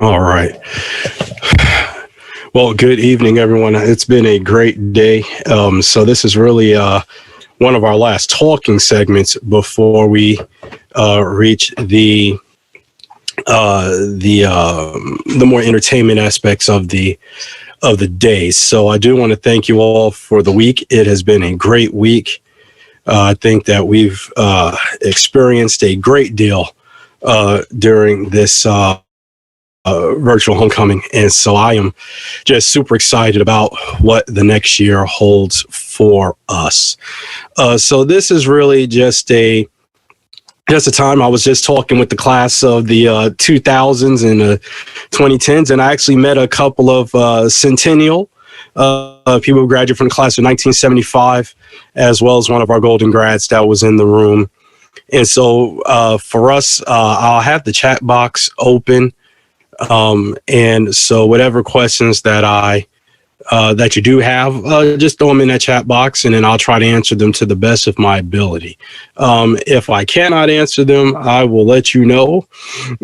All right. Well, good evening, everyone. It's been a great day. So this is really one of our last talking segments before we reach the more entertainment aspects of the day. So I do want to thank you all for the week. It has been a great week. I think that we've experienced a great deal during this virtual homecoming. And so I am just super excited about what the next year holds for us. So this is really just a time. I was just talking with the class of the 2000s and 2010s, and I actually met a couple of centennial people who graduated from the class of 1975, as well as one of our golden grads that was in the room. And so for us, I'll have the chat box open. And so whatever questions that that you do have, just throw them in that chat box, and then I'll try to answer them to the best of my ability. If I cannot answer them, I will let you know,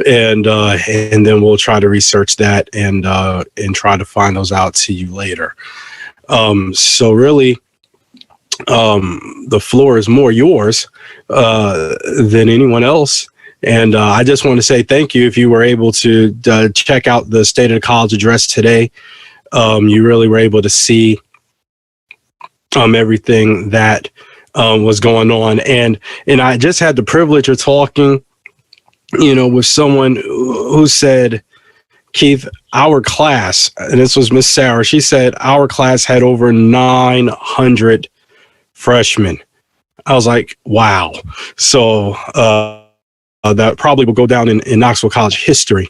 and then we'll try to research that and try to find those out to you later. So really, the floor is more yours than anyone else. And I just want to say thank you if you were able to check out the State of the College address today. You really were able to see everything that was going on. And I just had the privilege of talking, with someone who said, Keith, our class, and this was Miss Sarah, she said our class had over 900 freshmen. I was like, wow. So that probably will go down in Knoxville College history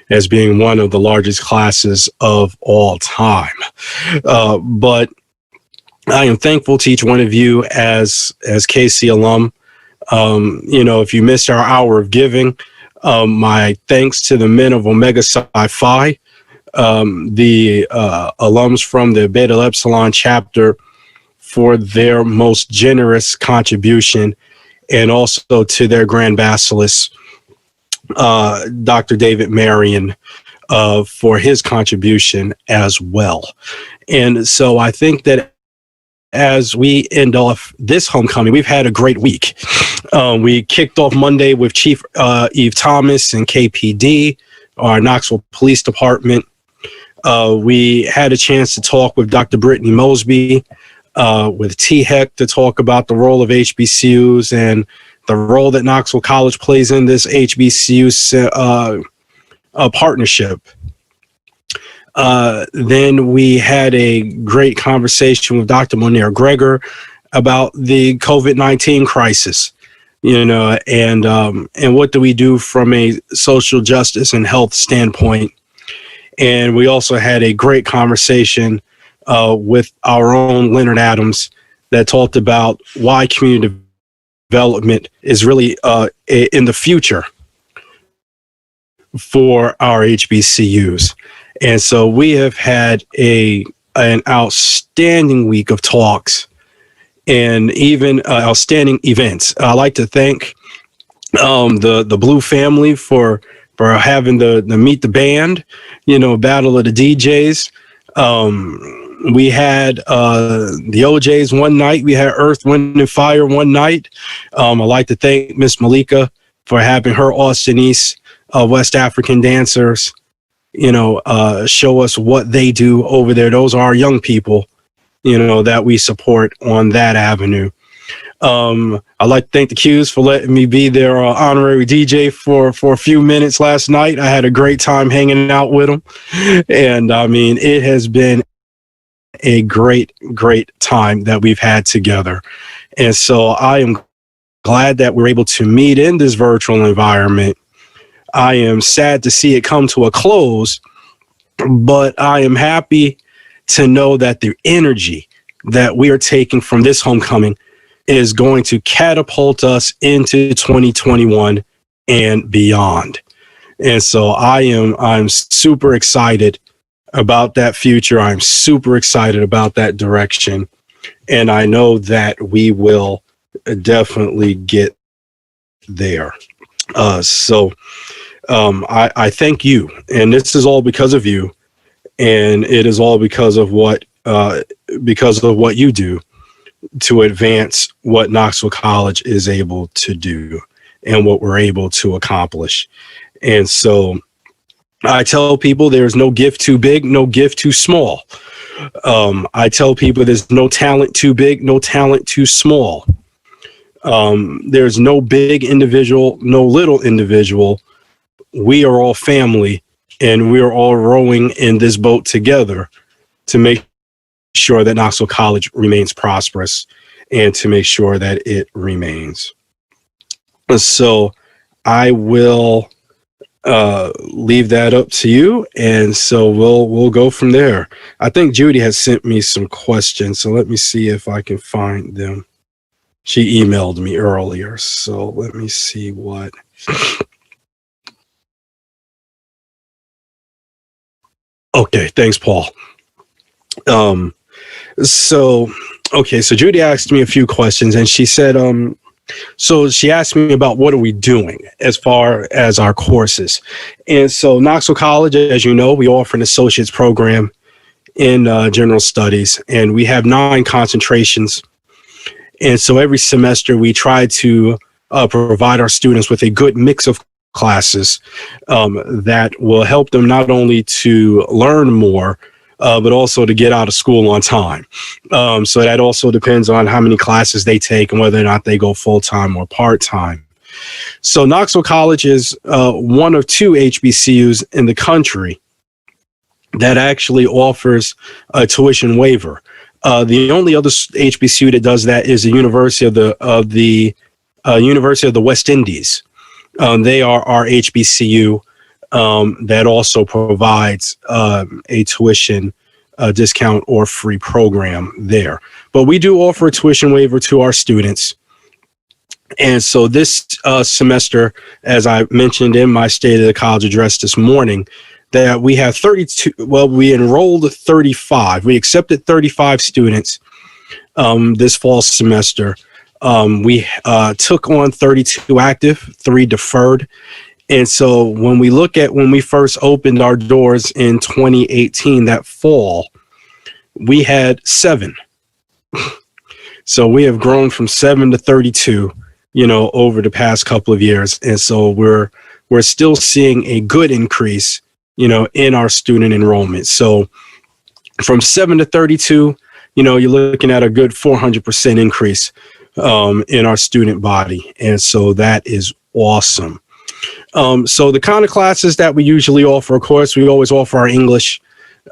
as being one of the largest classes of all time. But I am thankful to each one of you as KC alum. If you missed our hour of giving, my thanks to the men of Omega Psi Phi, the alums from the Beta Epsilon chapter, for their most generous contribution, and also to their Grand Basilisk, Dr. David Marion, for his contribution as well. And so I think that as we end off this homecoming, we've had a great week. We kicked off Monday with Chief Eve Thomas and KPD, our Knoxville Police Department. We had a chance to talk with Dr. Brittany Mosby, with THEC, to talk about the role of HBCUs and the role that Knoxville College plays in this HBCU partnership. Then we had a great conversation with Dr. Monair Greger about the COVID-19 crisis, and what do we do from a social justice and health standpoint. And we also had a great conversation with our own Leonard Adams that talked about why community development is really in the future for our HBCUs. And so we have had an outstanding week of talks and even outstanding events. I'd like to thank the Blue family for having the Meet the Band, Battle of the DJs. We had the OJs one night. We had Earth, Wind, and Fire one night. I'd like to thank Miss Malika for having her Austinese West African dancers, show us what they do over there. Those are our young people, that we support on that avenue. I'd like to thank the Qs for letting me be their honorary DJ for a few minutes last night. I had a great time hanging out with them. And I mean, it has been a great time that we've had together. And so I am glad that we're able to meet in this virtual environment. I am sad to see it come to a close, but I am happy to know that the energy that we are taking from this homecoming is going to catapult us into 2021 and beyond. And so I'm super excited about that future. I'm super excited about that direction. And I know that we will definitely get there. I thank you, and this is all because of you, and it is all because of what you do to advance what Knoxville College is able to do and what we're able to accomplish. And so I tell people there's no gift too big, no gift too small. I tell people there's no talent too big, no talent too small. There's no big individual, no little individual. We are all family, and we are all rowing in this boat together to make sure that Knoxville College remains prosperous and to make sure that it remains. So I will leave that up to you, and so we'll go from there. I think Judy has sent me some questions, so let me see if I can find them. She emailed me earlier, so let me see what. Okay, thanks, Paul. So Judy asked me a few questions, and she said, so she asked me about what are we doing as far as our courses. And so Knoxville College, as you know, we offer an associate's program in general studies, and we have 9 concentrations. And so every semester we try to provide our students with a good mix of classes that will help them not only to learn more, but also to get out of school on time. So that also depends on how many classes they take and whether or not they go full-time or part-time. So Knoxville College is one of 2 HBCUs in the country that actually offers a tuition waiver. The only other HBCU that does that is the University of the University of the West Indies. They are our HBCU that also provides a tuition discount or free program there. But we do offer a tuition waiver to our students. And so this semester, as I mentioned in my State of the College address this morning, that we have 32, well, we enrolled 35. We accepted 35 students this fall semester. We took on 32 active, 3 deferred. And so when we look at when we first opened our doors in 2018, that fall, we had 7. So we have grown from 7 to 32, over the past couple of years. And so we're still seeing a good increase, in our student enrollment. So from 7 to 32, you're looking at a good 400% increase in our student body. And so that is awesome. So the kind of classes that we usually offer, of course, we always offer our English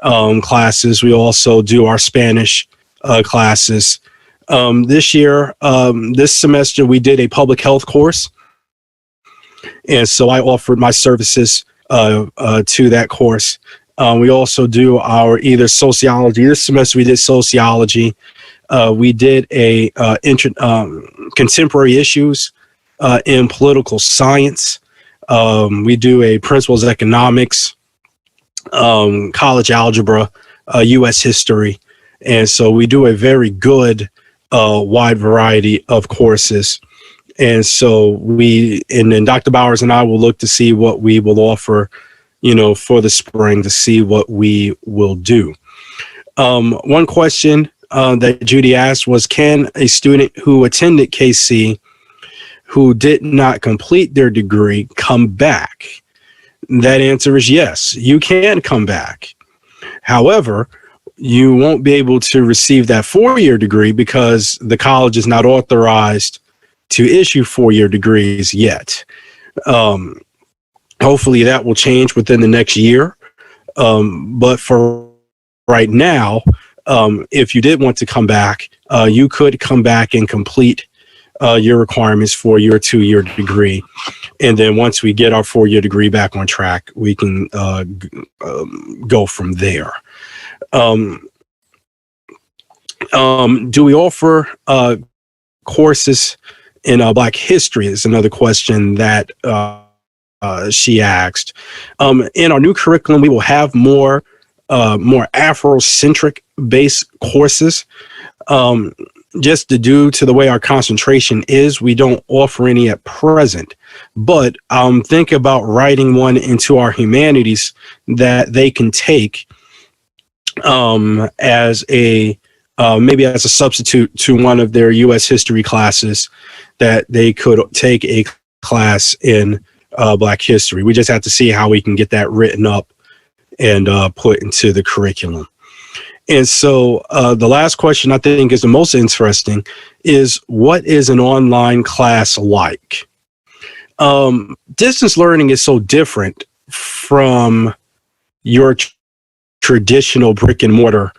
classes. We also do our Spanish classes. This year, this semester, we did a public health course. And so I offered my services to that course. We also do our either sociology. This semester we did sociology. We did a contemporary issues in political science. We do a principles of economics, college algebra, U.S. history. And so we do a very good wide variety of courses. And so and then Dr. Bowers and I will look to see what we will offer, for the spring, to see what we will do. One question that Judy asked was, can a student who attended KC who did not complete their degree come back? That answer is yes, you can come back. However, you won't be able to receive that 4-year degree because the college is not authorized to issue 4-year degrees yet. Hopefully that will change within the next year. But for right now, if you did want to come back, you could come back and complete your requirements for your 2-year degree. And then once we get our 4-year degree back on track, we can go from there. Do we offer courses in Black history is another question that she asked. In our new curriculum, we will have more Afrocentric based courses. just due to the way our concentration is, we don't offer any at present. But think about writing one into our humanities that they can take as a maybe as a substitute to one of their U.S. history classes, that they could take a class in Black history. We just have to see how we can get that written up and put into the curriculum. And so the last question I think is the most interesting is, what is an online class like? Distance learning is so different from your traditional brick and mortar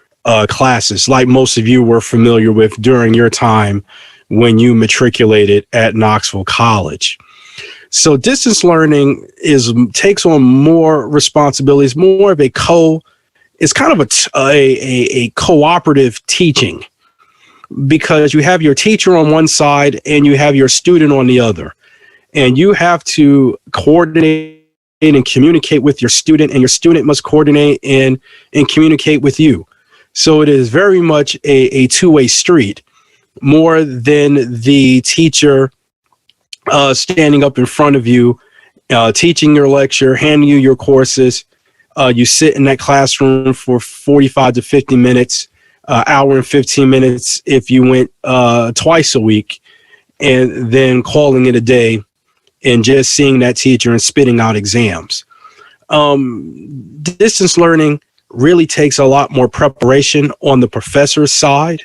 classes, like most of you were familiar with during your time when you matriculated at Knoxville College. So distance learning takes on more responsibilities, more of it's kind of a cooperative teaching, because you have your teacher on one side and you have your student on the other, and you have to coordinate and communicate with your student, and your student must coordinate and communicate with you. So it is very much a two-way street, more than the teacher standing up in front of you, teaching your lecture, handing you your courses. You sit in that classroom for 45 to 50 minutes, hour and 15 minutes if you went twice a week, and then calling it a day and just seeing that teacher and spitting out exams. Distance learning really takes a lot more preparation on the professor's side.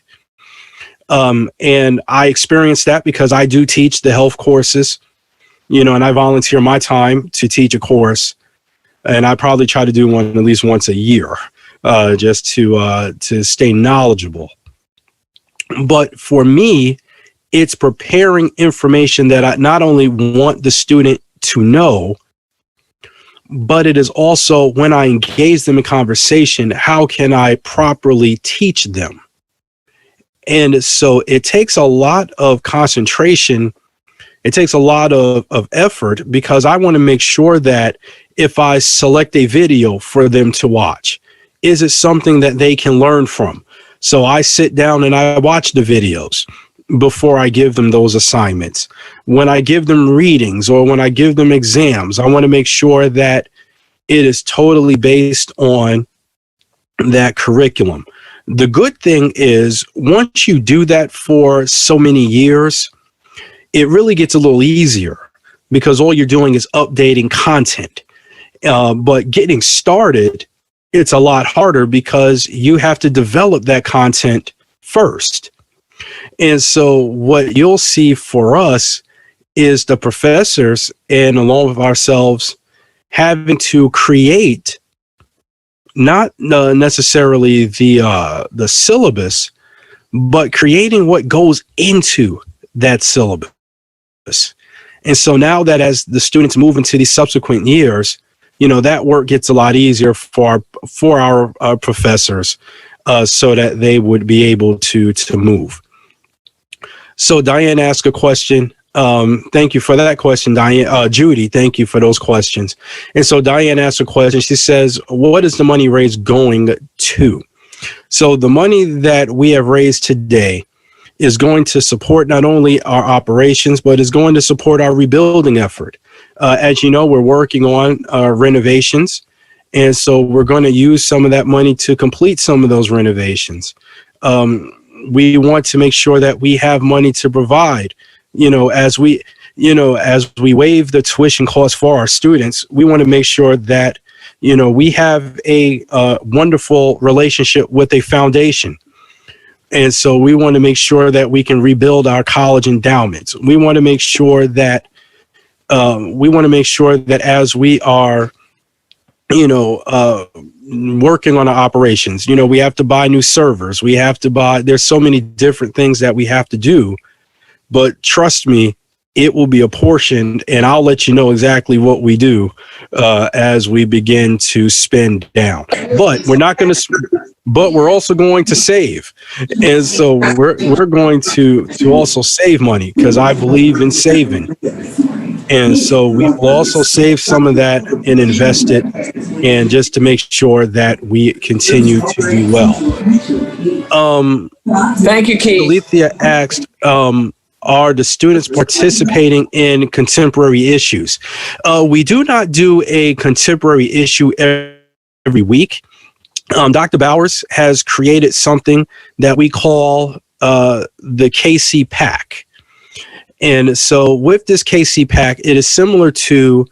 And I experienced that because I do teach the health courses, and I volunteer my time to teach a course. And I probably try to do one at least once a year, just to stay knowledgeable. But for me, it's preparing information that I not only want the student to know, but it is also, when I engage them in conversation, how can I properly teach them? And so it takes a lot of concentration. It takes a lot of effort, because I want to make sure that if I select a video for them to watch, is it something that they can learn from? So I sit down and I watch the videos before I give them those assignments. When I give them readings or when I give them exams, I want to make sure that it is totally based on that curriculum. The good thing is, once you do that for so many years, it really gets a little easier, because all you're doing is updating content. But getting started, it's a lot harder, because you have to develop that content first. And so what you'll see for us is the professors, and along with ourselves, having to create not necessarily the syllabus, but creating what goes into that syllabus. And so now that as the students move into these subsequent years, that work gets a lot easier for our professors, so that they would be able to move. So Diane asked a question. Thank you for that question, Diane. Judy, thank you for those questions. And so Diane asked a question. She says, what is the money raised going to? So the money that we have raised today is going to support not only our operations, but is going to support our rebuilding effort. As you know, we're working on renovations. And so we're going to use some of that money to complete some of those renovations. We want to make sure that we have money to provide, as we waive the tuition costs for our students. We want to make sure that, we have a wonderful relationship with a foundation. And so we want to make sure that we can rebuild our college endowments. We want to make sure that as we are, working on our operations, we have to buy new servers. There's so many different things that we have to do, but trust me, it will be apportioned, and I'll let you know exactly what we do as we begin to spend down. But we're also going to save. And so we're going to also save money, because I believe in saving. And so we will also save some of that and invest it, and just to make sure that we continue to do well. Thank you, Keith. Alethea asked, are the students participating in contemporary issues? We do not do a contemporary issue every week. Dr. Bowers has created something that we call the KC Pack. And so with this KC Pack, it is similar to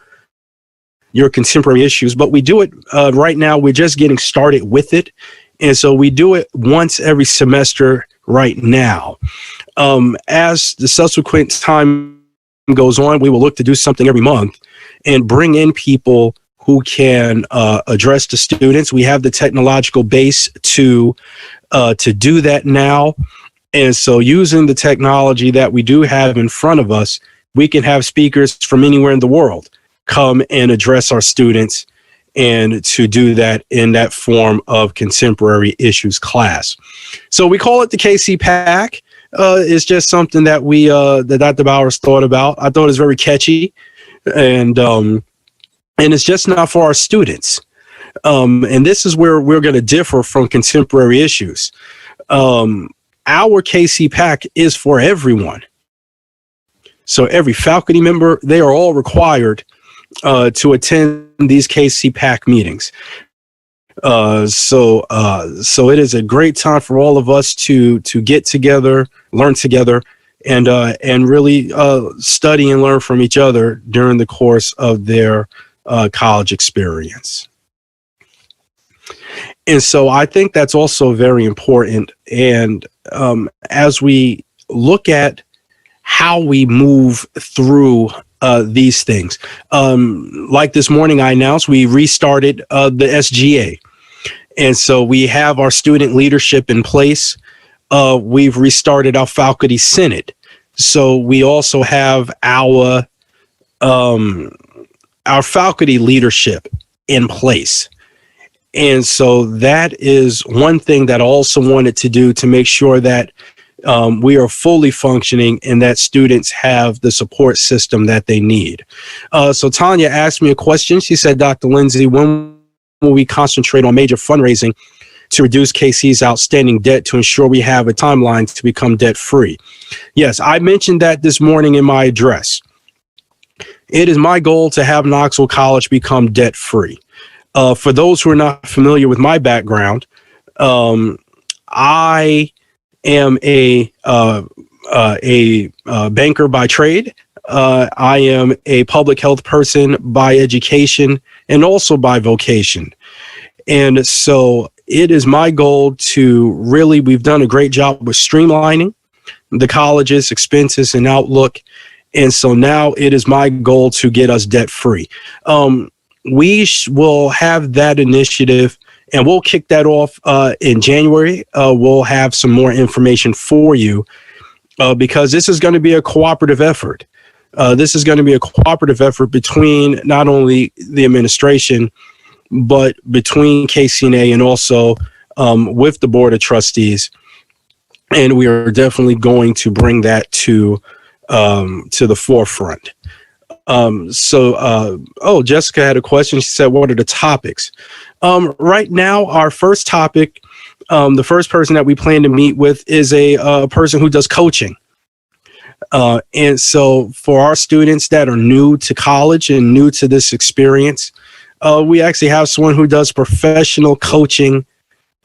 your contemporary issues, but we do it right now. We're just getting started with it. And so we do it once every semester right now. As the subsequent time goes on, we will look to do something every month and bring in people who can address the students. We have the technological base to do that now. And so using the technology that we do have in front of us, we can have speakers from anywhere in the world come and address our students, and to do that in that form of contemporary issues class. So we call it the KC Pack. It's just something that that Dr. Bowers thought about. I thought it was very catchy, and it's just not for our students. And this is where we're going to differ from contemporary issues. Our KC Pack is for everyone. So every faculty member, they are all required to attend these KC Pack meetings. So it is a great time for all of us to get together, learn together, and really study and learn from each other during the course of their college experience. And so I think that's also very important. And as we look at how we move through these things, like this morning I announced, we restarted the SGA. And so we have our student leadership in place. We've restarted our faculty senate. So we also have our faculty leadership in place. And so that is one thing that I also wanted to do to make sure that we are fully functioning and that students have the support system that they need. So Tanya asked me a question. She said, Dr. Lindsey, when will we concentrate on major fundraising to reduce KC's outstanding debt to ensure we have a timeline to become debt free? Yes, I mentioned that this morning in my address. It is my goal to have Knoxville College become debt free. For those who are not familiar with my background, I am a banker by trade. I am a public health person by education and also by vocation. And so it is my goal to really, we've done a great job with streamlining the college's expenses and outlook. And so now it is my goal to get us debt free. We will have that initiative, and we'll kick that off in January. We'll have some more information for you because this is going to be a cooperative effort. This is going to be a cooperative effort between not only the administration, but between KCNA and also with the Board of Trustees. And we are definitely going to bring that to the forefront. Jessica had a question. She said, what are the topics? Right now, our first topic, the first person that we plan to meet with is a person who does coaching. And so for our students that are new to college and new to this experience, we actually have someone who does professional coaching,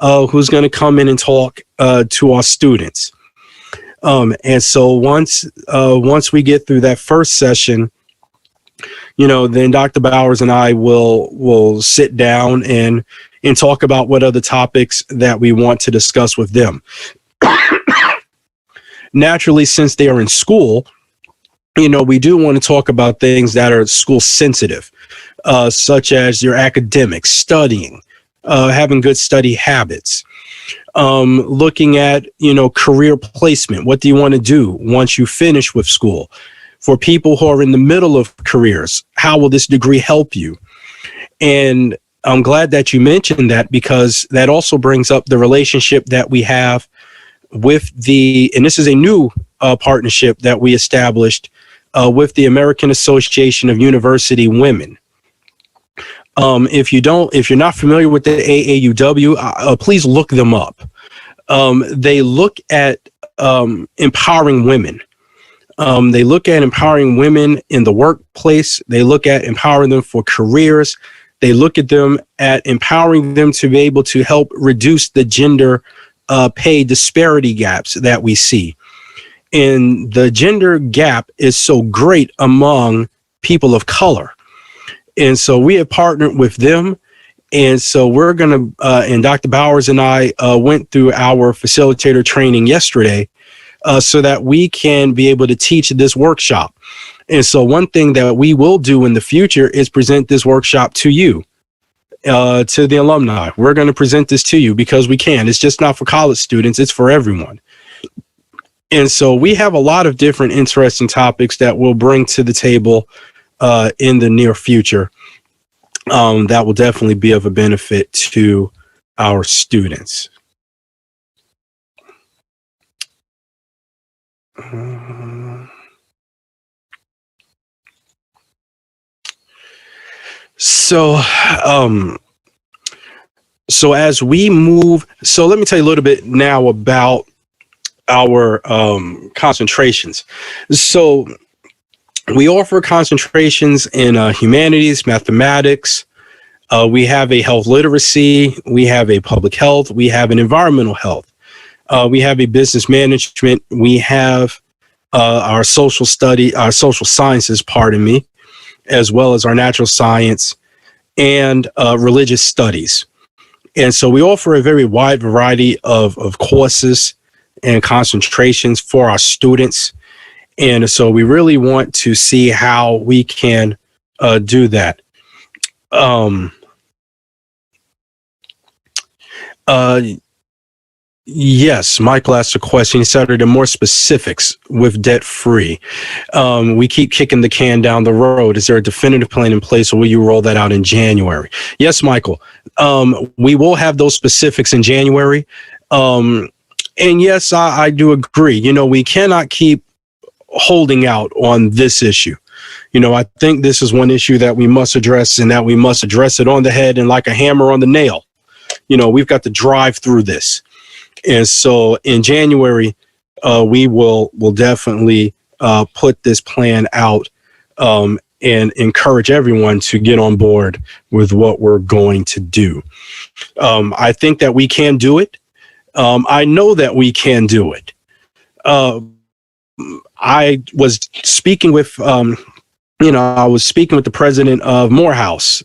who's going to come in and talk to our students. And so once we get through that first session, then Dr. Bowers and I will sit down and talk about what other topics that we want to discuss with them. Naturally, since they are in school, we do want to talk about things that are school sensitive, such as your academics, studying, having good study habits, looking at, career placement. What do you want to do once you finish with school? For people who are in the middle of careers, how will this degree help you? And I'm glad that you mentioned that, because that also brings up the relationship that we have with and this is a new partnership that we established with the American Association of University Women. If you're not familiar with the AAUW, please look them up. they look at empowering women. They look at empowering women in the workplace. They look at empowering them for careers. They look at them at empowering them to be able to help reduce the gender pay disparity gaps that we see. And the gender gap is so great among people of color. And so we have partnered with them. And so we're going to, and Dr. Bowers and I went through our facilitator training yesterday so that we can be able to teach this workshop. And so one thing that we will do in the future is present this workshop to you, to the alumni. We're going to present this to you because we can. It's just not for college students. It's for everyone. And so we have a lot of different interesting topics that we'll bring to the table in the near future that will definitely be of a benefit to our students. So as we move, so let me tell you a little bit now about our concentrations. So we offer concentrations in humanities, mathematics. We have a health literacy. We have a public health. We have an environmental health. We have a business management. We have our social sciences, as well as our natural science and religious studies. And so we offer a very wide variety of courses and concentrations for our students. And so we really want to see how we can do that. Yes, Michael asked a question. He said, are there more specifics with debt-free? We keep kicking the can down the road. Is there a definitive plan in place, or will you roll that out in January? Yes, Michael. We will have those specifics in January. And yes, I do agree. You know, we cannot keep holding out on this issue. You know, I think this is one issue that we must address, and that we must address it on the head and like a hammer on the nail. You know, we've got to drive through this. And so in January, we will definitely put this plan out and encourage everyone to get on board with what we're going to do. I think that we can do it. I know that we can do it. I was speaking with, I was speaking with the president of Morris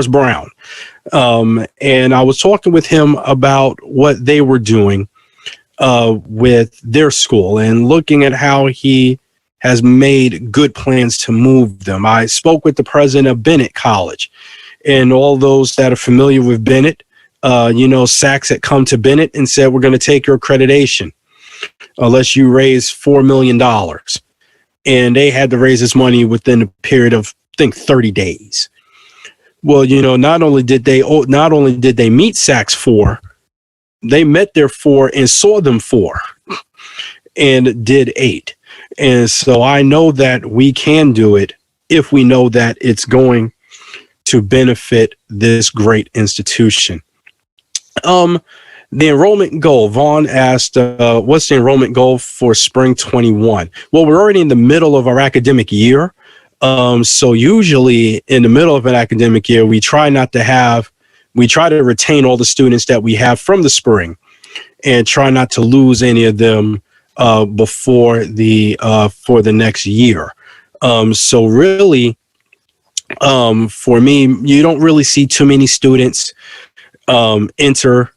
Brown. And I was talking with him about what they were doing with their school and looking at how he has made good plans to move them. I spoke with the president of Bennett College, and all those that are familiar with Bennett, Sachs had come to Bennett and said, we're going to take your accreditation unless you raise $4 million. And they had to raise this money within a period of, I think, 30 days. Well, not only did they meet Sachs 4, they met their 4 and saw them 4 and did 8. And so I know that we can do it if we know that it's going to benefit this great institution. The enrollment goal, Vaughn asked, what's the enrollment goal for spring 21? Well, we're already in the middle of our academic year. So usually in the middle of an academic year, we try to retain all the students that we have from the spring and try not to lose any of them before for the next year. So really, for me, you don't really see too many students enter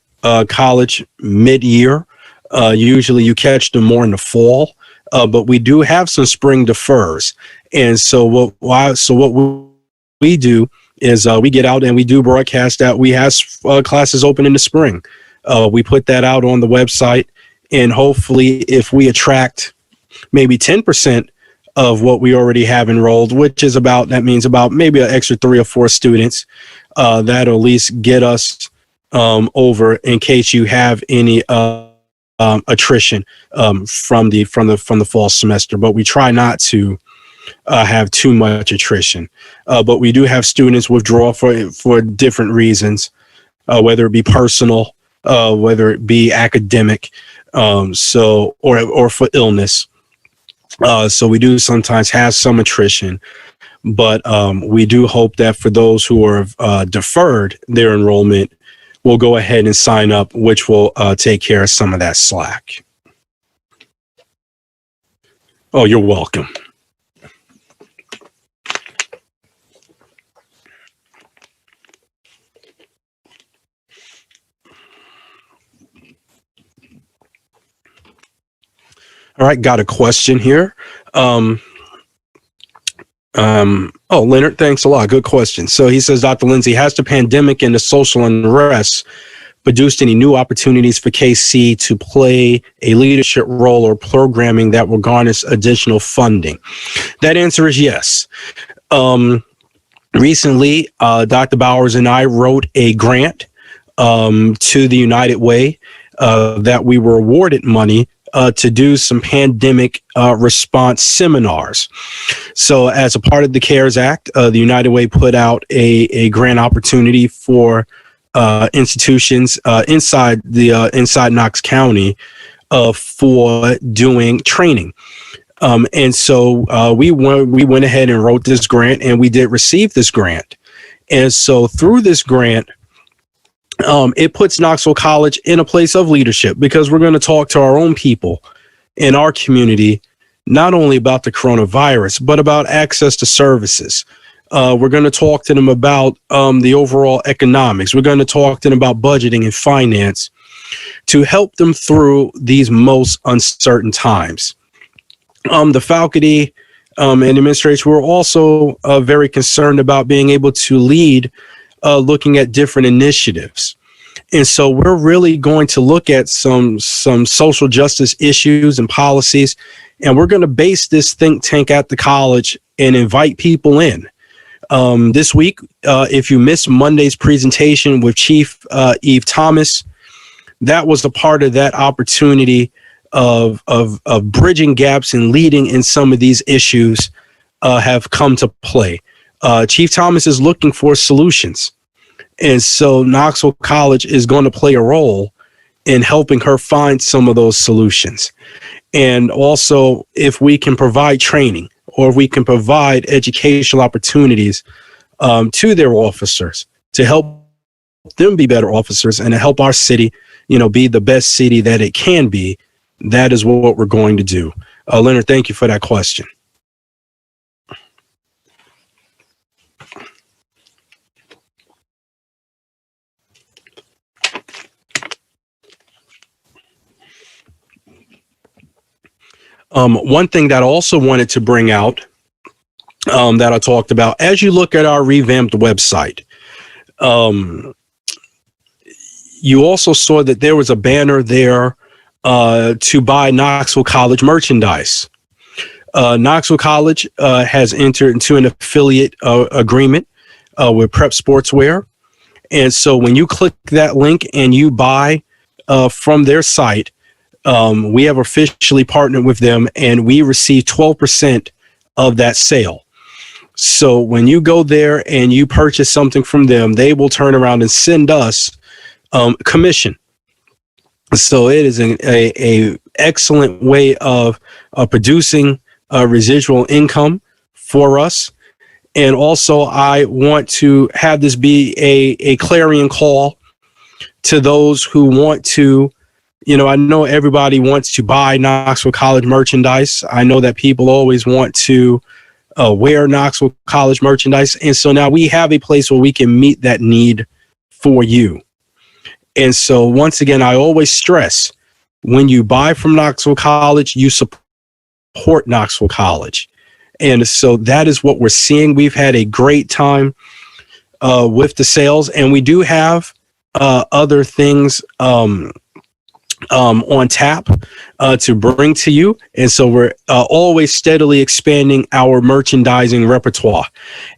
college mid-year. Usually you catch them more in the fall, but we do have some spring defers. And so what we do is we get out and we do broadcast that we have classes open in the spring. We put that out on the website, and hopefully if we attract maybe 10% of what we already have enrolled, that means about maybe an extra 3 or 4 students, that'll at least get us over in case you have any attrition from the fall semester. But we try not to have too much attrition. But we do have students withdraw for different reasons, whether it be personal whether it be academic, or for illness. So we do sometimes have some attrition, but we do hope that for those who are deferred their enrollment, will go ahead and sign up, which will take care of some of that slack. Oh, you're welcome. All right, got a question here. Leonard, thanks a lot. Good question. So he says, Dr. Lindsey, has the pandemic and the social unrest produced any new opportunities for KC to play a leadership role or programming that will garnish additional funding? That answer is yes. Recently, Dr. Bowers and I wrote a grant to the United Way that we were awarded money to do some pandemic response seminars. So as a part of the CARES Act, the United Way put out a grant opportunity for institutions inside Knox County for doing training. And so we went ahead and wrote this grant, and we did receive this grant. And so through this grant, it puts Knoxville College in a place of leadership, because we're going to talk to our own people in our community, not only about the coronavirus, but about access to services. We're going to talk to them about the overall economics. We're going to talk to them about budgeting and finance to help them through these most uncertain times. The faculty and administration were also very concerned about being able to lead looking at different initiatives. And so we're really going to look at some social justice issues and policies, and we're going to base this think tank at the college and invite people in. This week, if you missed Monday's presentation with Chief Eve Thomas, that was a part of that opportunity of bridging gaps and leading in some of these issues have come to play. Chief Thomas is looking for solutions. And so Knoxville College is going to play a role in helping her find some of those solutions. And also, if we can provide training, or if we can provide educational opportunities to their officers to help them be better officers and to help our city, be the best city that it can be, that is what we're going to do. Leonard, thank you for that question. One thing that I also wanted to bring out that I talked about, as you look at our revamped website, you also saw that there was a banner there to buy Knoxville College merchandise. Knoxville College has entered into an affiliate agreement with Prep Sportswear. And so when you click that link and you buy from their site, we have officially partnered with them, and we receive 12% of that sale. So when you go there and you purchase something from them, they will turn around and send us commission. So it is a excellent way of producing residual income for us. And also, I want to have this be a clarion call to those who want to. I know everybody wants to buy Knoxville College merchandise. I know that people always want to wear Knoxville College merchandise. And so now we have a place where we can meet that need for you. And so once again, I always stress, when you buy from Knoxville College, you support Knoxville College. And so that is what we're seeing. We've had a great time with the sales, and we do have other things on tap to bring to you. And so we're always steadily expanding our merchandising repertoire.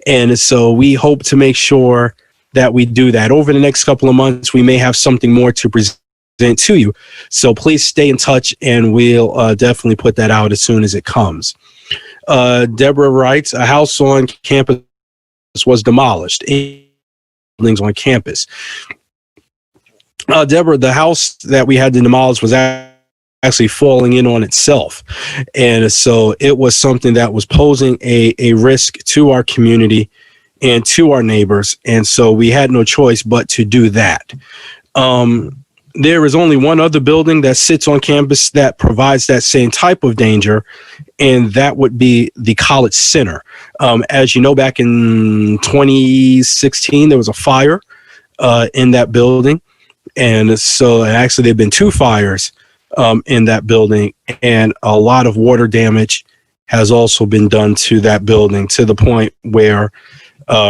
And so we hope to make sure that we do that. Over the next couple of months, we may have something more to present to you. So please stay in touch, and we'll definitely put that out as soon as it comes. Deborah writes, a house on campus was demolished. Buildings on campus. Deborah, the house that we had to demolish was actually falling in on itself. And so it was something that was posing a risk to our community and to our neighbors. And so we had no choice but to do that. There is only one other building that sits on campus that provides that same type of danger, and that would be the College Center. As you know, back in 2016, there was a fire in that building. And so actually, there have been two fires in that building, and a lot of water damage has also been done to that building, to the point where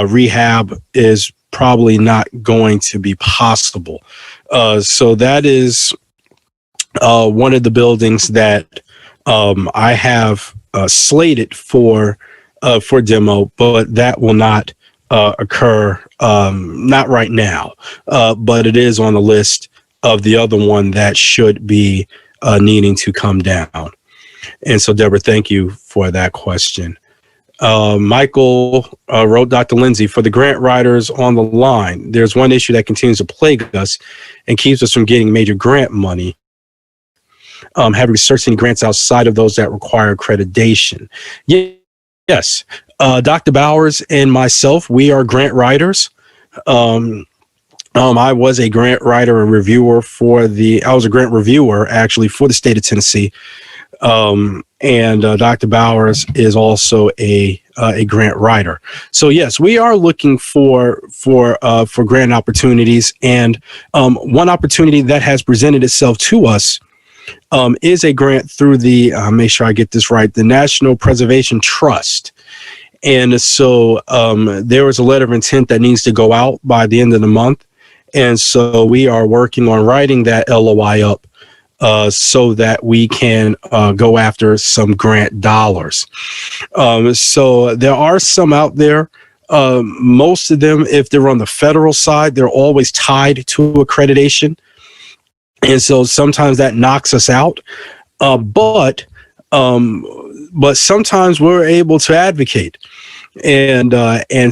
rehab is probably not going to be possible. So that is one of the buildings that I have slated for demo, but that will not occur, not right now, but it is on the list of the other one that should be needing to come down. And so, Deborah, thank you for that question. Michael wrote, Dr. Lindsey, for the grant writers on the line, there's one issue that continues to plague us and keeps us from getting major grant money. Have you researched any grants outside of those that require accreditation? Yes. Dr. Bowers and myself, we are grant writers. I was a grant writer and reviewer I was a grant reviewer actually for the state of Tennessee. And Dr. Bowers is also a grant writer. So yes, we are looking for grant opportunities. And one opportunity that has presented itself to us is a grant through the, make sure I get this right, the National Preservation Trust. And so there is a letter of intent that needs to go out by the end of the month. And so we are working on writing that LOI up so that we can go after some grant dollars. So there are some out there. Most of them, if they're on the federal side, they're always tied to accreditation. And so sometimes that knocks us out. But sometimes we're able to advocate. And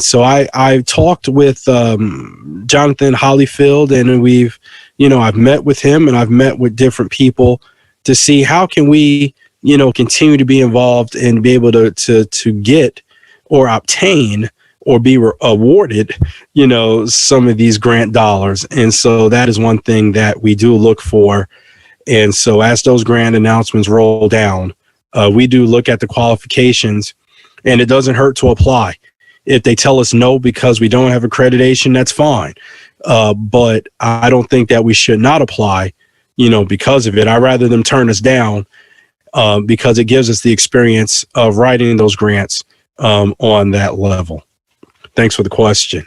so I talked with Jonathan Hollyfield, and I've met with him, and I've met with different people to see how can we, continue to be involved and be able to get or obtain or be awarded, some of these grant dollars. And so that is one thing that we do look for. And so as those grant announcements roll down, we do look at the qualifications, and it doesn't hurt to apply. If they tell us no because we don't have accreditation, that's fine. But I don't think that we should not apply, because of it. I'd rather them turn us down because it gives us the experience of writing those grants on that level. Thanks for the question.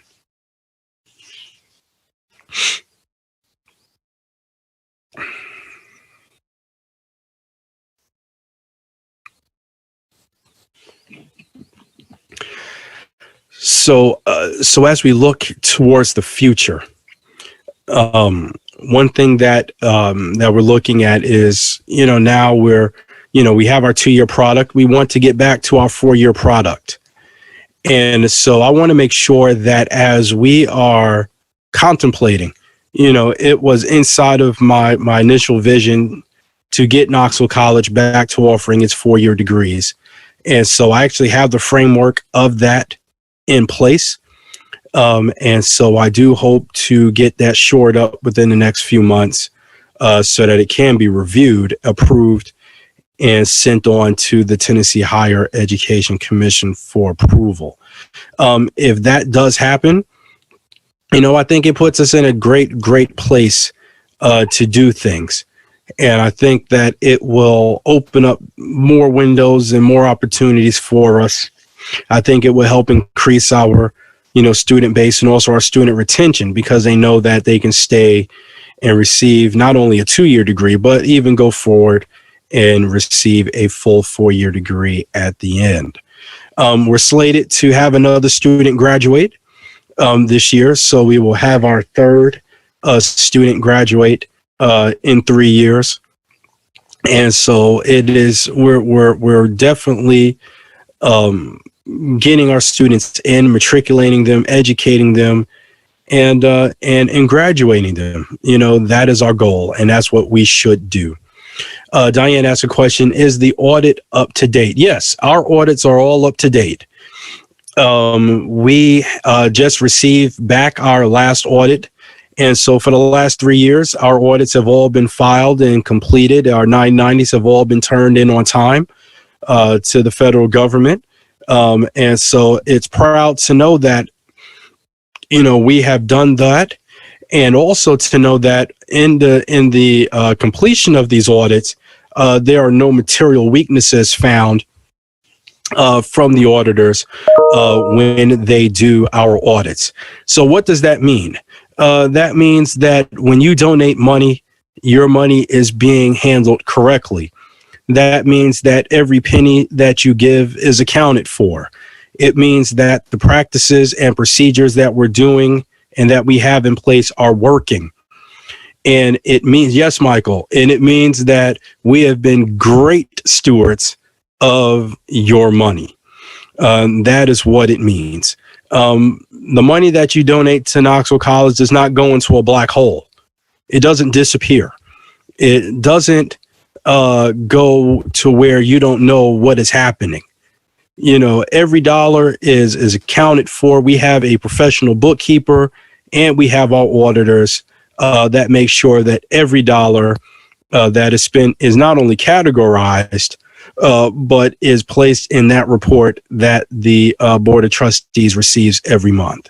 So as we look towards the future, one thing that we're looking at is, now we have our 2-year product. We want to get back to our 4-year product. And so I want to make sure that as we are contemplating, it was inside of my initial vision to get Knoxville College back to offering its 4-year degrees. And so I actually have the framework of that in place. And so I do hope to get that shored up within the next few months so that it can be reviewed, approved, and sent on to the Tennessee Higher Education Commission for approval. If that does happen, I think it puts us in a great place to do things. And I think that it will open up more windows and more opportunities for us. I think it will help increase our, student base and also our student retention, because they know that they can stay and receive not only a 2-year degree, but even go forward and receive a full 4-year degree at the end. We're slated to have another student graduate this year. So we will have our third student graduate in 3 years. And so we're definitely getting our students in, matriculating them, educating them, and graduating them. That is our goal, and that's what we should do. Diane asked a question: is the audit up to date? Yes, our audits are all up to date. We just received back our last audit. And so for the last 3 years, our audits have all been filed and completed. Our 990s have all been turned in on time to the federal government. And so it's proud to know that, we have done that. And also to know that in the completion of these audits, there are no material weaknesses found from the auditors when they do our audits. So what does that mean? That means that when you donate money, your money is being handled correctly. That means that every penny that you give is accounted for. It means that the practices and procedures that we're doing and that we have in place are working. And it means, yes, Michael, and it means that we have been great stewards of your money. That is what it means. The money that you donate to Knoxville College does not go into a black hole. It doesn't disappear. It doesn't go to where you don't know what is happening. Every dollar is accounted for. We have a professional bookkeeper, and we have our auditors that make sure that every dollar that is spent is not only categorized, but is placed in that report that the Board of Trustees receives every month.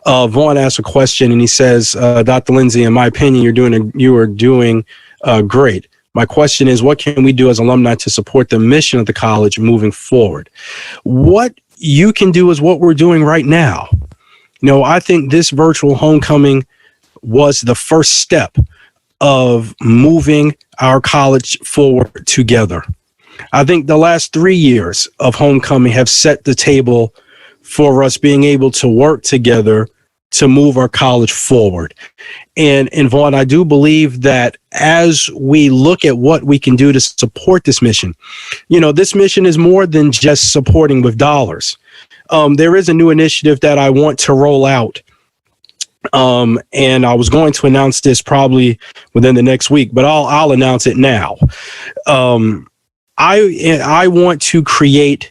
Vaughn asked a question, and he says, Dr. Lindsey, in my opinion, you are doing great. My question is, what can we do as alumni to support the mission of the college moving forward? What you can do is what we're doing right now. I think this virtual homecoming was the first step of moving our college forward together. I think the last 3 years of homecoming have set the table for us being able to work together to move our college forward. And Vaughn, I do believe that as we look at what we can do to support this mission, this mission is more than just supporting with dollars. There is a new initiative that I want to roll out. And I was going to announce this probably within the next week, but I'll announce it now. I want to create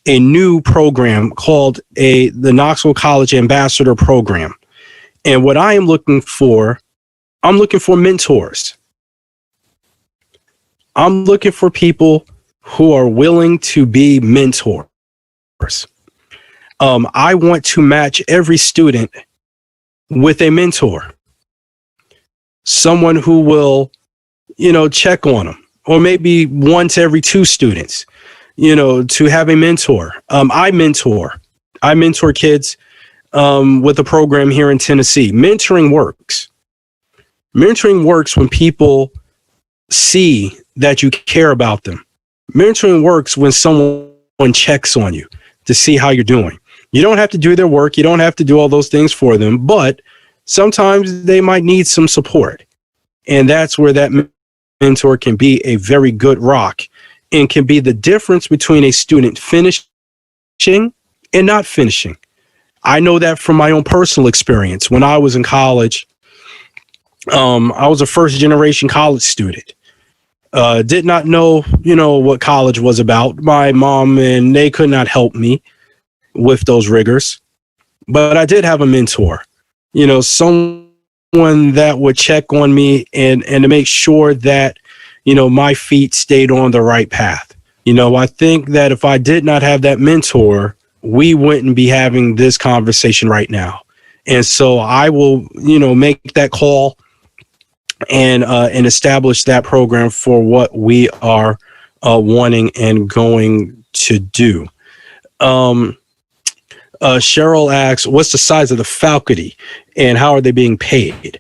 a new program called the Knoxville College Ambassador Program. And what I am looking for, I'm looking for mentors. I'm looking for people who are willing to be mentors. I want to match every student with a mentor, someone who will, check on them, or maybe once every 2 students, to have a mentor. I mentor kids with a program here in Tennessee. Mentoring works. Mentoring works when people see that you care about them. Mentoring works when someone checks on you to see how you're doing. You don't have to do their work. You don't have to do all those things for them, but sometimes they might need some support. And that's where that mentor can be a very good rock and can be the difference between a student finishing and not finishing. I know that from my own personal experience. When I was in college, I was a first generation college student. Did not know, what college was about. My mom and they could not help me with those rigors, but I did have a mentor, someone that would check on me and to make sure that, my feet stayed on the right path. I think that if I did not have that mentor, we wouldn't be having this conversation right now. And so I will, make that call and establish that program for what we are wanting and going to do. Cheryl asks, what's the size of the faculty and how are they being paid?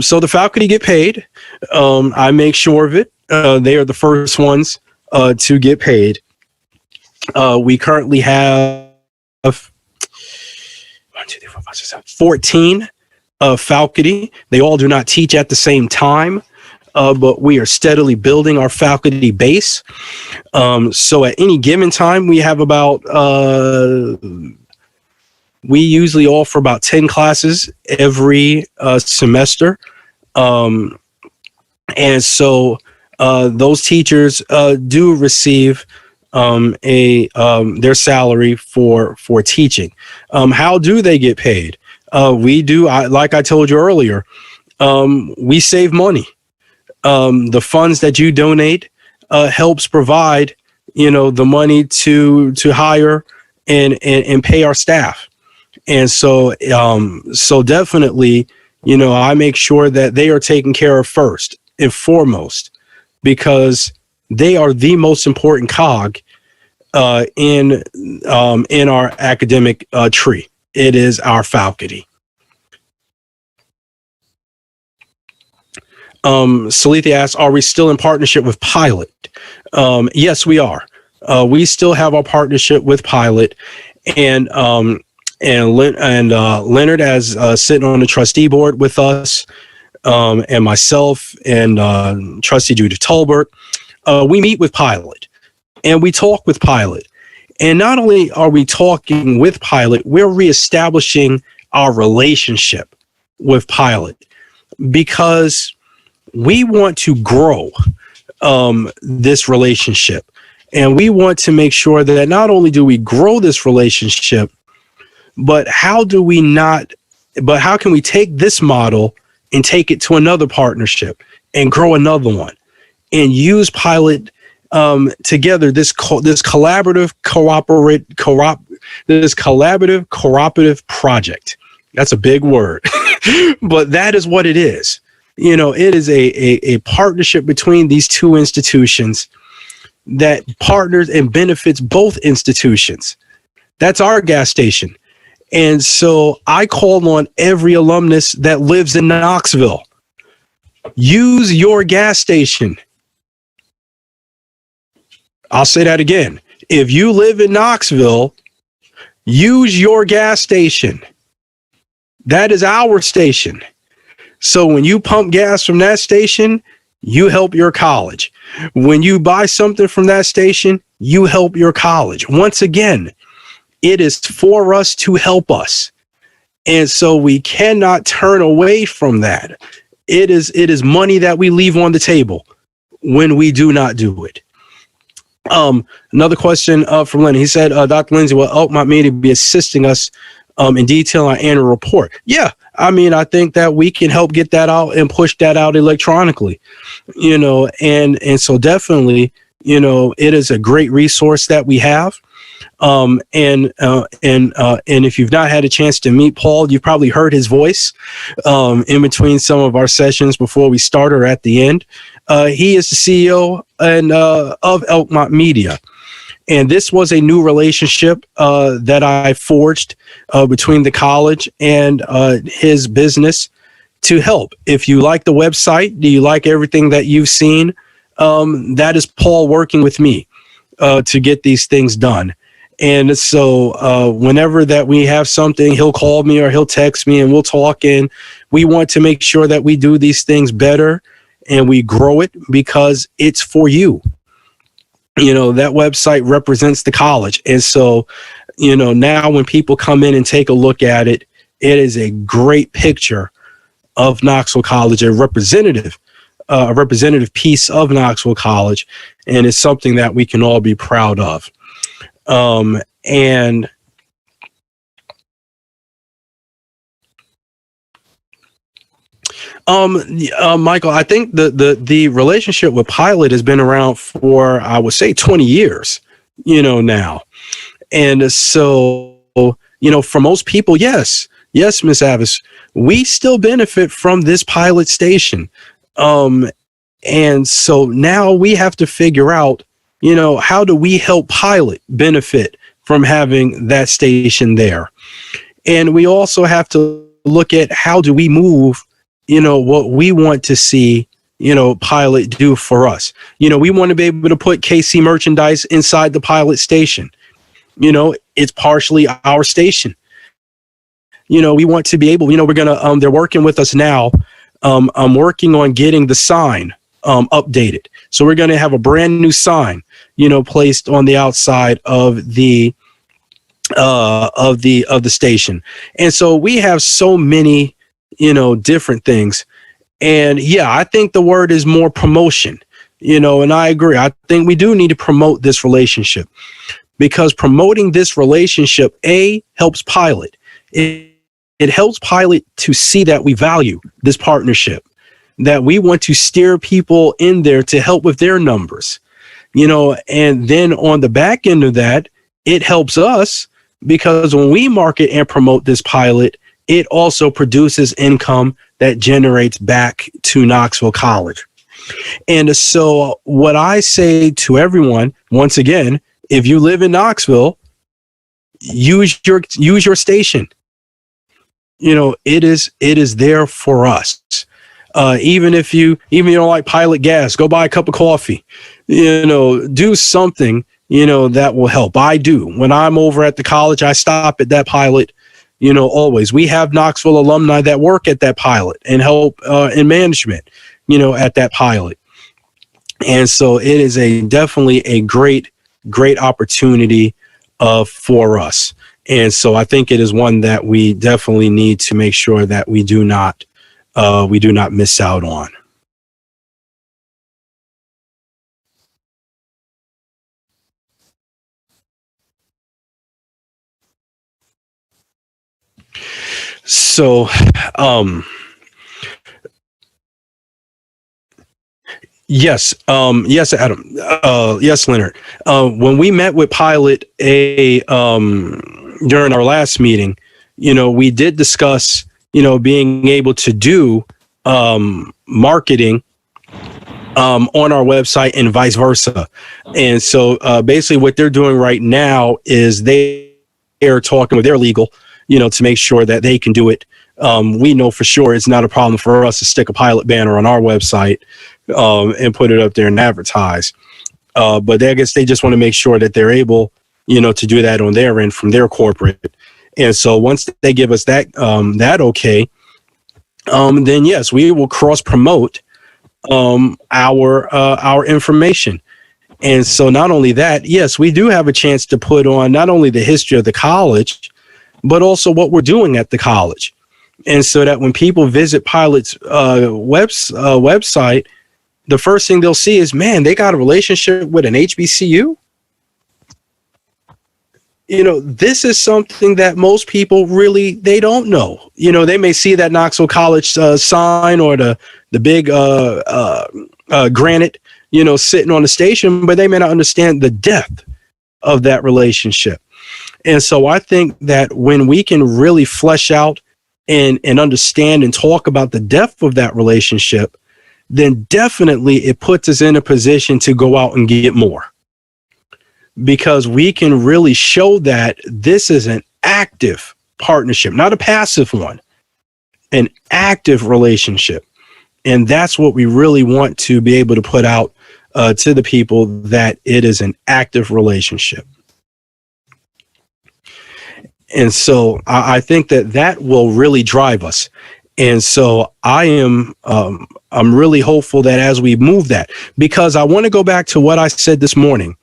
So the faculty get paid. I make sure of it. They are the first ones to get paid. We currently have 14 faculty. They all do not teach at the same time, but we are steadily building our faculty base. So at any given time, we have about We usually offer about 10 classes every semester. Um, and so those teachers do receive their salary for teaching. How do they get paid? Like I told you earlier, we save money. The funds that you donate helps provide, the money to hire and pay our staff. And so definitely, I make sure that they are taken care of first and foremost, because they are the most important cog in our academic tree. It is our faculty. Salithia asks, are we still in partnership with Pilot? Yes, we are. We still have our partnership with Pilot, and Leonard as sitting on the trustee board with us, and myself and Trustee Judy Tolbert. We meet with Pilot and we talk with Pilot. And not only are we talking with Pilot, we're reestablishing our relationship with Pilot, because we want to grow this relationship. And we want to make sure that not only do we grow this relationship, but how can we take this model and take it to another partnership and grow another one and use Pilot together, this collaborative cooperative project. That's a big word, but that is what it is. It is a partnership between these two institutions that partners and benefits both institutions. That's our gas station. And so I call on every alumnus that lives in Knoxville. Use your gas station. I'll say that again. If you live in Knoxville, use your gas station. That is our station. So when you pump gas from that station, you help your college. When you buy something from that station, you help your college. Once again, it is for us to help us. And so we cannot turn away from that. It is money that we leave on the table when we do not do it. Another question from Lenny. He said, Dr. Lindsey, will Elkmont Media be assisting us in detail our annual report? Yeah. I think that we can help get that out and push that out electronically, and so definitely, it is a great resource that we have. And if you've not had a chance to meet Paul, you've probably heard his voice in between some of our sessions before we start or at the end. He is the CEO of Elkmont Media. And this was a new relationship that I forged between the college and his business to help. If you like the website, do you like everything that you've seen? That is Paul working with me to get these things done. And so whenever that we have something, he'll call me or he'll text me and we'll talk. And we want to make sure that we do these things better and we grow it because it's for you. That website represents the college. And so, now when people come in and take a look at it, it is a great picture of Knoxville College, a representative piece of Knoxville College. And it's something that we can all be proud of. Michael, I think the relationship with Pilot has been around for, I would say, 20 years, now. And so, for most people, yes, Ms. Avis, we still benefit from this Pilot station. And so now we have to figure out, how do we help Pilot benefit from having that station there? And we also have to look at how do we move what we want to see, Pilot do for us. We want to be able to put KC merchandise inside the Pilot station. It's partially our station. We want to be able, we're going to, they're working with us now. I'm working on getting the sign updated. So we're going to have a brand new sign, placed on the outside of the of the station. And so we have so many, different things. And yeah, I think the word is more promotion, and I agree. I think we do need to promote this relationship, because promoting this relationship, helps Pilot. It helps Pilot to see that we value this partnership, that we want to steer people in there to help with their numbers, and then on the back end of that, it helps us, because when we market and promote this Pilot, it also produces income that generates back to Knoxville College. And so what I say to everyone, once again, if you live in Knoxville, use your station. It is there for us. Even if you don't like Pilot gas, go buy a cup of coffee. Do something, that will help. I do. When I'm over at the college, I stop at that Pilot. Always. We have Knoxville alumni that work at that Pilot and help in management, at that Pilot. And so it is definitely a great opportunity for us. And so I think it is one that we definitely need to make sure that we do not miss out on. So, yes, yes, Adam, yes, Leonard. When we met with Pilot during our last meeting, we did discuss, being able to do marketing on our website and vice versa. And so basically what they're doing right now is they are talking with their legal, to make sure that they can do it. We know for sure it's not a problem for us to stick a Pilot banner on our website and put it up there and advertise. But I guess they just want to make sure that they're able, to do that on their end from their corporate. And so once they give us that okay, then yes, we will cross promote our information. And so not only that, yes, we do have a chance to put on not only the history of the college, but also what we're doing at the college. And so that when people visit Pilot's website, the first thing they'll see is, man, they got a relationship with an HBCU. This is something that most people really, they don't know. They may see that Knoxville College sign or the big granite, sitting on the station, but they may not understand the depth of that relationship. And so I think that when we can really flesh out and understand and talk about the depth of that relationship, then definitely it puts us in a position to go out and get more. Because we can really show that this is an active partnership, not a passive one, an active relationship. And that's what we really want to be able to put out to the people, that it is an active relationship. And so I think that will really drive us. And so I'm really hopeful that as we move that, because I want to go back to what I said this morning.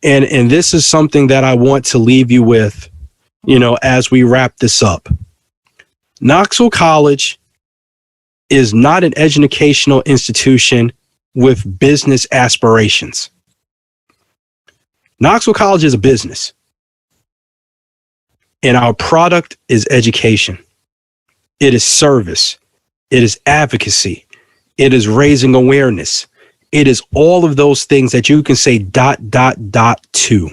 And this is something that I want to leave you with, as we wrap this up. Knoxville College is not an educational institution with business aspirations. Knoxville College is a business. And our product is education. It is service. It is advocacy. It is raising awareness. It is all of those things that you can say ... to.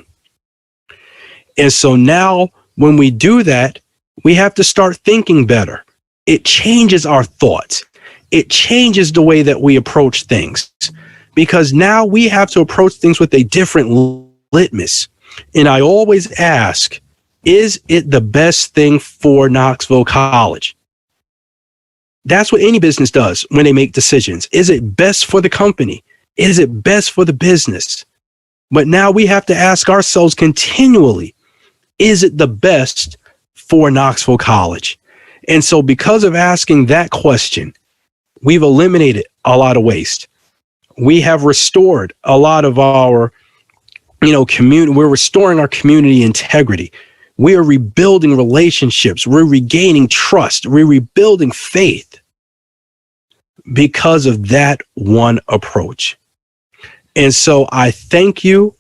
And so now when we do that, we have to start thinking better. It changes our thoughts. It changes the way that we approach things, because now we have to approach things with a different litmus. And I always ask, is it the best thing for Knoxville College? That's what any business does when they make decisions. Is it best for the company? Is it best for the business? But now we have to ask ourselves continually, is it the best for Knoxville College? And so because of asking that question, we've eliminated a lot of waste. We have restored a lot of our, community. We're restoring our community integrity. We are rebuilding relationships. We're regaining trust. We're rebuilding faith because of that one approach. And so I thank you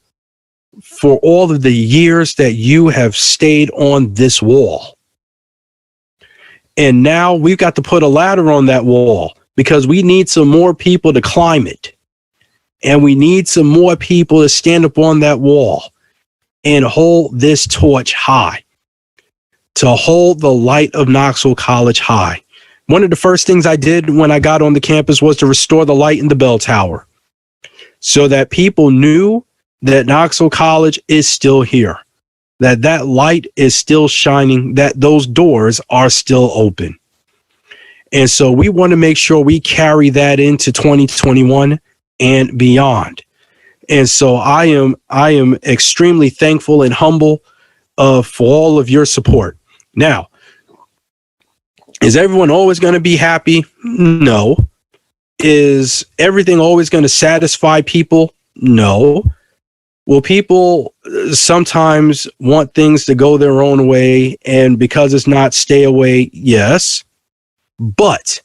for all of the years that you have stayed on this wall. And now we've got to put a ladder on that wall because we need some more people to climb it. And we need some more people to stand up on that wall and hold this torch high, to hold the light of Knoxville College high. One of the first things I did when I got on the campus was to restore the light in the bell tower so that people knew that Knoxville College is still here, that light is still shining, that those doors are still open. And so we want to make sure we carry that into 2021 and beyond. And so I am extremely thankful and humble for all of your support. Now, is everyone always going to be happy? No. Is everything always going to satisfy people? No. Will people sometimes want things to go their own way, and because it's not, stay away? Yes. But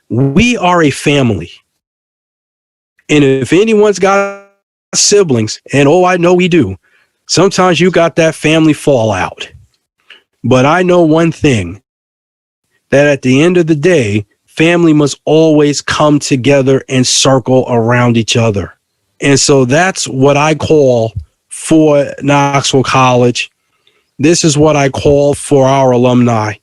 we are a family. And if anyone's got siblings, and I know we do, sometimes you got that family fallout. But I know one thing, that at the end of the day, family must always come together and circle around each other. And so that's what I call for Knoxville College. This is what I call for our alumni.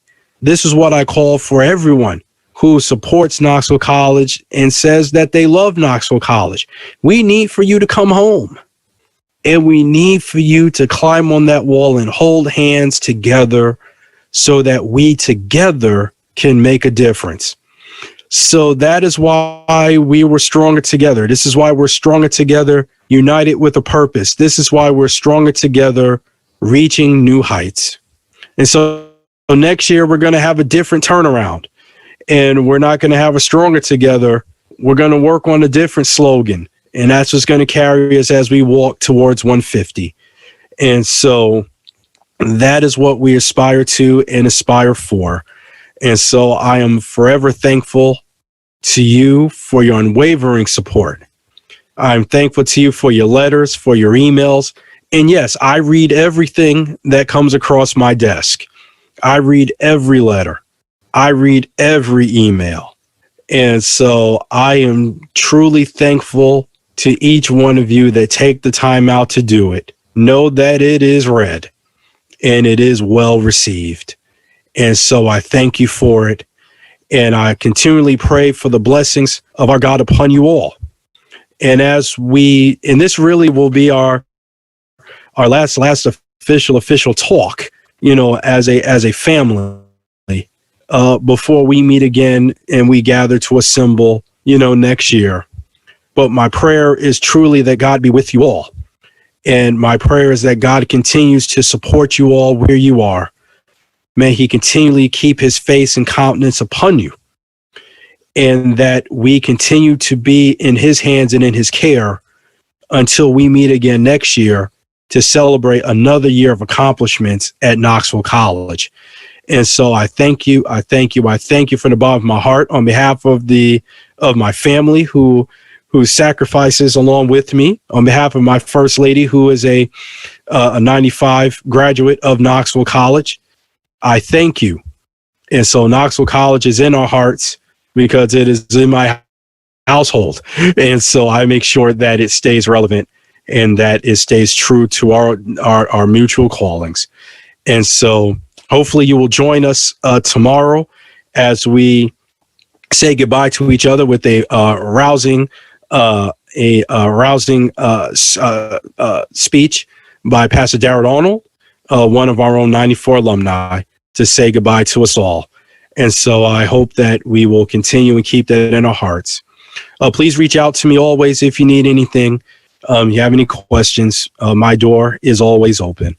This is what I call for everyone who supports Knoxville College and says that they love Knoxville College. We need for you to come home. And we need for you to climb on that wall and hold hands together so that we together can make a difference. So that is why we were stronger together. This is why we're stronger together, united with a purpose. This is why we're stronger together, reaching new heights. And so next year, we're going to have a different turnaround. And we're not going to have a stronger together. We're going to work on a different slogan. And that's what's going to carry us as we walk towards 150. And so that is what we aspire to and aspire for. And so I am forever thankful to you for your unwavering support. I'm thankful to you for your letters, for your emails. And yes, I read everything that comes across my desk. I read every letter. I read every email. And so I am truly thankful to each one of you that take the time out to do it. Know that it is read and it is well received. And so I thank you for it. And I continually pray for the blessings of our God upon you all. And and this really will be our last official talk, as a family, before we meet again and we gather to assemble, next year. But my prayer is truly that God be with you all. And my prayer is that God continues to support you all where you are. May he continually keep his face and countenance upon you, and that we continue to be in his hands and in his care until we meet again next year to celebrate another year of accomplishments at Knoxville College. And so I thank you. I thank you. I thank you from the bottom of my heart on behalf of my family who sacrifices along with me, on behalf of my first lady, who is a 95 graduate of Knoxville College. I thank you. And so Knoxville College is in our hearts because it is in my household. And so I make sure that it stays relevant and that it stays true to our mutual callings. And so hopefully you will join us tomorrow as we say goodbye to each other with a rousing speech by Pastor Darrell Arnold, one of our own 94 alumni, to say goodbye to us all. And so I hope that we will continue and keep that in our hearts. Please reach out to me always if you need anything. You have any questions, my door is always open.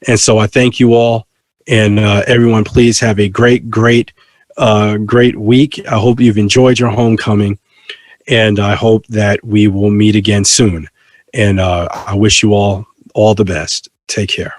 And so I thank you all. And everyone, please have a great week. I hope you've enjoyed your homecoming. And I hope that we will meet again soon. And I wish you all the best. Take care.